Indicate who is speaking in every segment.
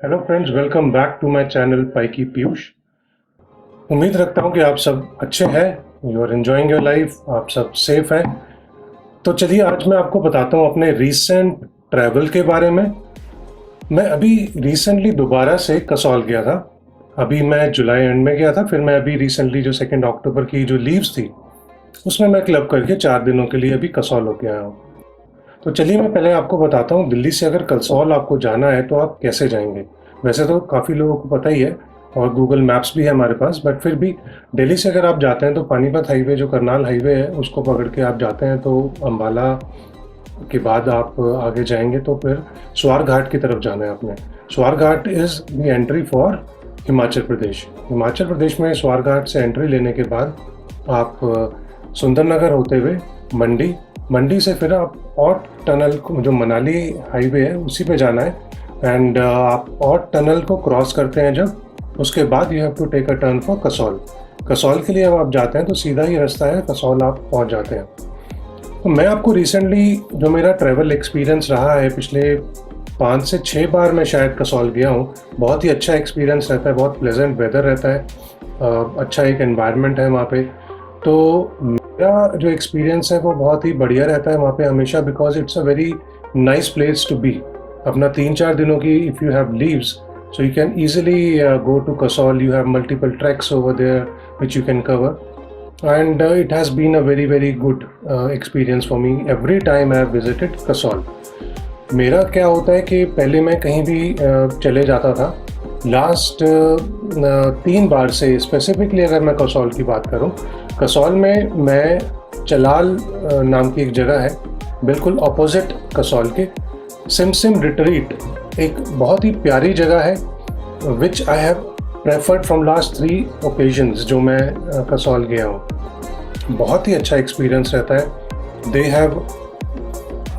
Speaker 1: Hello friends, welcome back to my channel पाइकी पीयूष। उम्मीद रखता हूँ कि आप सब अच्छे हैं, you are enjoying your life, आप सब सेफ हैं। तो चलिए आज मैं आपको बताता हूँ अपने रीसेंट ट्रैवल के बारे में। मैं अभी रिसेंटली दोबारा से कसौल गया था। अभी मैं जुलाई एंड में गया था, फिर मैं अभी रिसेंटली जो 2 अक्टूबर की जो लीव्स थी उसमें मैं क्लब करके 4 दिनों के लिए अभी कसौल होके आया हूँ। तो चलिए मैं पहले आपको बताता हूँ दिल्ली से अगर कसौल आपको जाना है तो आप कैसे जाएंगे। वैसे तो काफ़ी लोगों को पता ही है और गूगल मैप्स भी है हमारे पास, बट फिर भी दिल्ली से अगर आप जाते हैं तो पानीपत हाईवे जो करनाल हाईवे है उसको पकड़ के आप जाते हैं तो अम्बाला के बाद आप आगे जाएंगे तो फिर स्वार घाट की तरफ जाना है आपने। Swar Ghat is the entry for Himachal Pradesh. Himachal Pradesh में स्वार घाट से एंट्री लेने के बाद आप सुंदरनगर होते हुए मंडी, मंडी से फिर आप ऑट टनल को, जो मनाली हाईवे है उसी पे जाना है। एंड आप ऑट टनल को क्रॉस करते हैं जब, उसके बाद you have to take a turn for Kasol. Kasol के लिए अब आप जाते हैं तो सीधा ही रास्ता है, कसौल आप पहुंच जाते हैं। तो मैं आपको रिसेंटली जो मेरा ट्रैवल एक्सपीरियंस रहा है, पिछले 5 से 6 बार मैं शायद कसौल गया हूँ। बहुत ही अच्छा एक्सपीरियंस रहता है, बहुत प्लेजेंट वेदर रहता है, अच्छा एक एनवायरनमेंट है वहाँ पे। तो मेरा जो एक्सपीरियंस है वो बहुत ही बढ़िया रहता है वहाँ पे हमेशा, because it's a very nice place to be. अपना 3-4 दिनों की if you have leaves, so you can easily go to Kasol. You have multiple treks over there which you can cover, and it has been a very very good experience for me every time I have visited Kasol. मेरा क्या होता है कि पहले मैं कहीं भी चले जाता था, लास्ट 3 बार से स्पेसिफिकली अगर मैं कसौल की बात करूं, कसौल में मैं चलाल नाम की एक जगह है बिल्कुल अपोजिट कसौल के, सिमसिम रिट्रीट, एक बहुत ही प्यारी जगह है which I have preferred from last 3 occasions जो मैं कसौल गया हूँ। बहुत ही अच्छा एक्सपीरियंस रहता है। They have,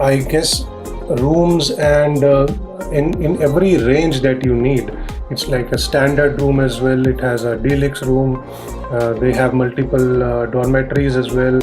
Speaker 1: I guess, rooms and in every range that you need. It's like a standard room as well. It has a deluxe room. They have multiple dormitories as well.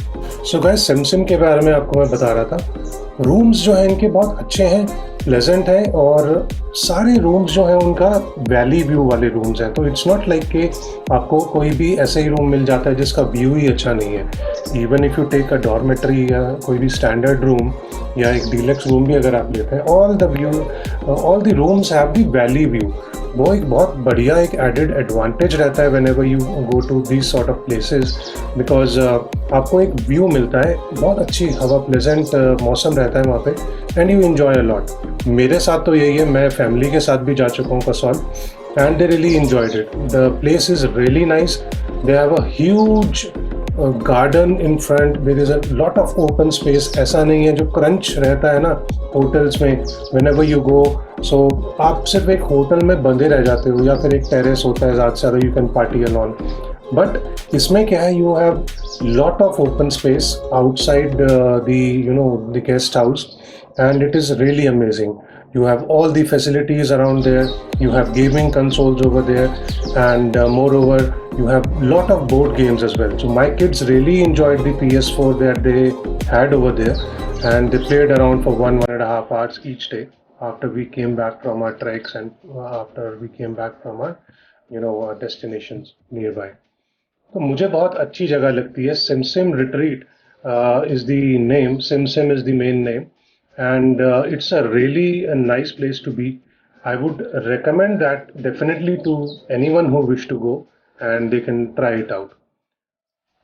Speaker 1: So guys, सिमसिम के बारे में आपको मैं बता रहा था। Rooms जो हैं इनके बहुत अच्छे हैं, प्लेजेंट हैं, और सारे रूम्स जो हैं उनका वैली व्यू वाले रूम्स हैं। तो इट्स नॉट लाइक कि आपको कोई भी ऐसे ही रूम मिल जाता है जिसका व्यू ही अच्छा नहीं है। Even if you take a dormitory या कोई भी स्टैंडर्ड रूम या एक डीलक्स रूम भी अगर आप लेते हैं, all the rooms have the valley view. वो एक बहुत बढ़िया एक एडेड एडवांटेज रहता है whenever you go to these sort of places, because आपको एक व्यू मिलता है, बहुत अच्छी हवा, प्लेजेंट मौसम रहता है वहाँ पे, and you enjoy a lot. मेरे साथ तो यही है, मैं फैमिली के साथ भी जा चुका हूँ Kasol, and they really enjoyed it. The place is really nice. They have a huge garden in front, there is a lot of open space. ऐसा नहीं है जो क्रंच रहता है ना होटल्स में, व्हेनेवर यू गो, सो आप सिर्फ एक होटल में बंधे रह जाते हो, या फिर एक टेरेस होता है ज़्यादा से ज़्यादा, you can party alone. But इसमें क्या है, you have lot of open space outside the guest house, and it is really amazing. You have all the facilities around there, you have gaming consoles over there, and moreover you have lot of board games as well. So my kids really enjoyed the PS4 that they had over there, and they played around for 1.5 hours each day after we came back from our treks, and after we came back from our our destinations nearby. तो मुझे बहुत अच्छी जगह लगती है। Simsim retreat is the name, Simsim is the main name, and it's a really nice place to be. I would recommend that definitely to anyone who wish to go, and they can try it out.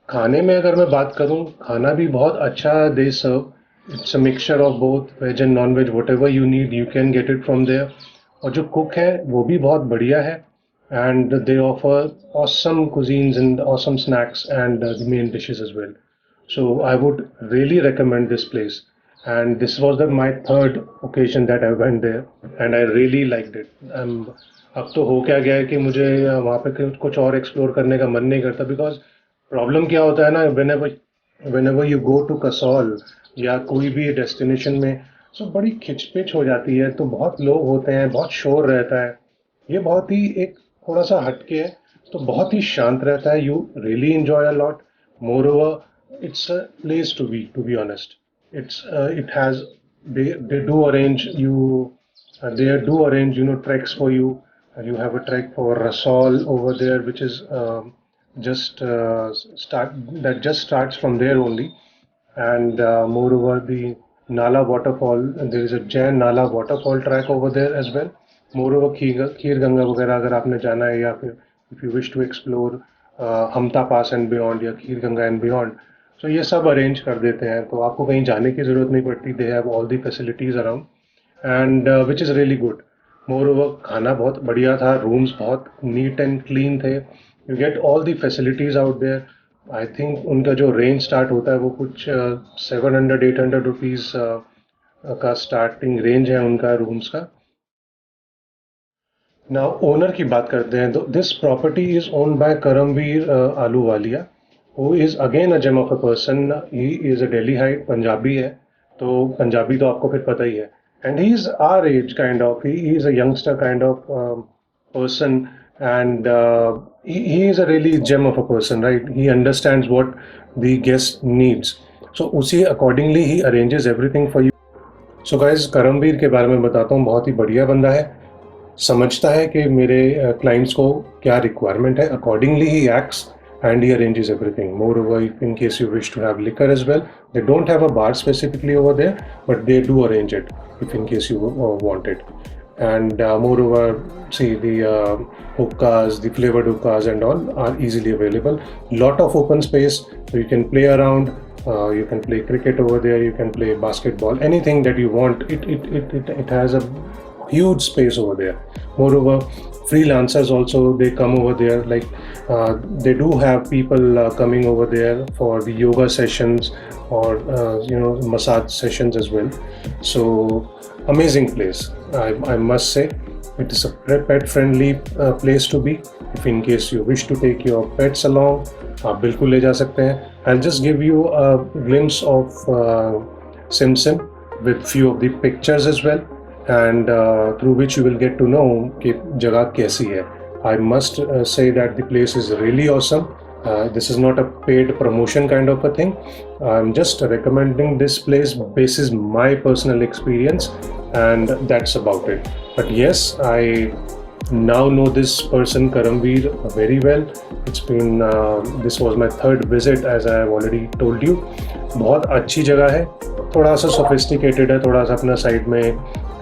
Speaker 1: खाने में अगर मैं बात करूं, खाना भी बहुत अच्छा they serve. It's a mixture of both veg and non veg, whatever you need you can get it from there. और जो कुक है वो भी बहुत बढ़िया है, and they offer awesome cuisines and awesome snacks and the main dishes as well. So I would really recommend this place. And this was my third occasion that I went there, and I really liked it. अब तो हो क्या गया है कि मुझे वहाँ पे कुछ और एक्सप्लोर करने का मन नहीं करता, बिकॉज प्रॉब्लम क्या होता है ना, whenever you go to Kasol या कोई भी डेस्टिनेशन में, सो बड़ी खिचपिच हो जाती है। तो बहुत लोग होते हैं, बहुत शोर रहता है। ये बहुत ही एक थोड़ा सा हटके है, तो बहुत ही शांत रहता है। You really enjoy a lot. Moreover it's a place to be honest. It's it has, they do arrange you, they do arrange treks for you, You have a trek for Rasol over there, which is just starts from there only. And moreover, the Nala waterfall, there is a Jain Nala waterfall track over there as well. Moreover, खीर गंगा वगैरह अगर आपने जाना है, या फिर if you wish to explore Hamta pass and beyond या Kheer Ganga and beyond, तो ये सब अरेंज कर देते हैं, तो आपको कहीं जाने की ज़रूरत नहीं पड़ती. They have all the facilities around, and which is really good. Moreover, खाना बहुत बढ़िया था, रूम्स बहुत नीट एंड क्लीन थे. You get all the facilities out there. I think उनका जो रेंज स्टार्ट होता है वो कुछ 700-800 रुपीज़ का स्टार्टिंग रेंज है उनका रूम्स का. नाउ ओनर की बात करते हैं, तो this property is owned by Karamvir Ahluwalia, who is again a gem of a person. He is a Delhiite, Punjabi है, तो पंजाबी तो आपको फिर पता ही है. And he is our age kind of, he is a youngster kind of person, and he is a really gem of a person, right? He understands what the guest needs, so उसी accordingly he arranges everything for you. So guys, Karamvir के बारे में बताता हूँ, बहुत ही बढ़िया बंदा है, समझता है कि मेरे क्लाइंट्स को क्या रिक्वायरमेंट है, accordingly he acts and he arranges everything. Moreover, in case you wish to have liquor as well, they don't have a bar specifically over there, but they do arrange it if in case you want it. And moreover, see, the hookahs, the flavored hookahs and all are easily available. Lot of open space, so you can play around. You can play cricket over there, you can play basketball, anything that you want. It has a huge space over there. Moreover, freelancers also, they come over there, like they do have people coming over there for the yoga sessions or massage sessions as well. So amazing place, I must say. It is a pet friendly place to be. If in case you wish to take your pets along, आप बिल्कुल ले जा सकते हैं. I'll just give you a glimpse of Sim Sim with few of the pictures as well, and through which you will get to know कि जगह कैसी है. I must say that the place is really awesome. This is not a paid promotion kind of a thing. I'm just recommending this place basis my personal experience, and that's about it. But yes, I now know this person Karamveer very well. It's been this was my third visit, as I have already told you. बहुत अच्छी जगह है, थोड़ा सा sophisticated है, थोड़ा सा अपना साइड में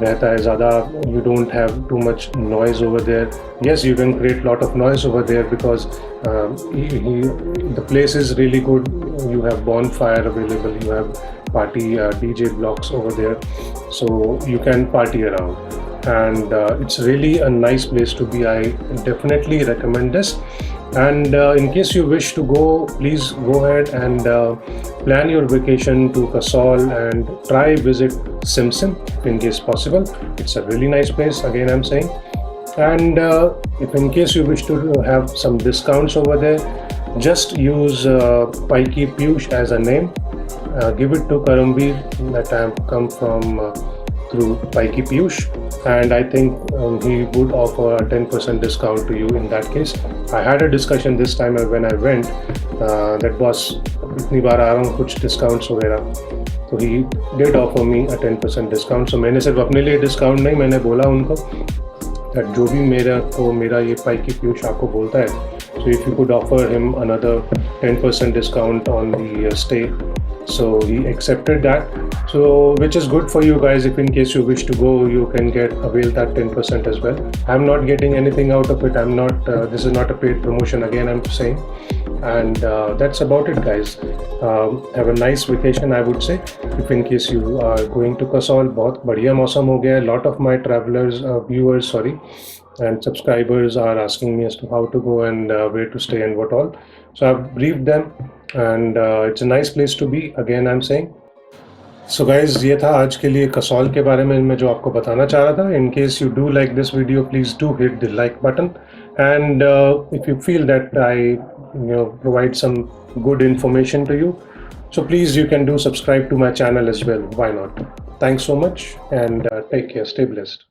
Speaker 1: रहता है ज़्यादा. You don't have too much noise over there. Yes, you can create lot of noise over there because the place is really good. You have bonfire available, you have party DJ blocks over there, so you can party around, and it's really a nice place to be. I definitely recommend this. And in case you wish to go, please go ahead and plan your vacation to Kasol and try visit Sim Sim in case possible. It's a really nice place, again I'm saying. And if in case you wish to have some discounts over there, just use Paiki Piyush as a name. Give it to Karamveer that I have come from through Paiki Piyush, and I think he would offer a 10% discount to you in that case. I had a discussion this time when I went that boss, इतनी बार आ रहा हूँ, कुछ discounts वगैरह, तो he did offer me a 10% discount. So मैंने सिर्फ अपने लिए discount नहीं, मैंने बोला उनको that जो भी मेरा ये पाइकी पीयूष आपको बोलता है, so if you could offer him another 10% discount on the stay. So he accepted that, so which is good for you guys. If in case you wish to go, you can avail that 10% as well. I'm not getting anything out of it. I'm not this is not a paid promotion, again I'm saying. And that's about it, guys. Have a nice vacation, I would say. If in case you are going to Kasol, बहुत बढ़िया मौसम हो गया है. Lot of my travelers, viewers, and subscribers are asking me as to how to go and where to stay and what all. So I've briefed them, and it's a nice place to be, again I'm saying. So guys, ये था आज के लिए कसौल के बारे में मैं जो आपको बताना चाह रहा था. In case you do like this video, please do hit the like button, and if you feel that I provide some good information to you, so please you can do subscribe to my channel as well. Why not? Thanks so much, and take care. Stay blessed.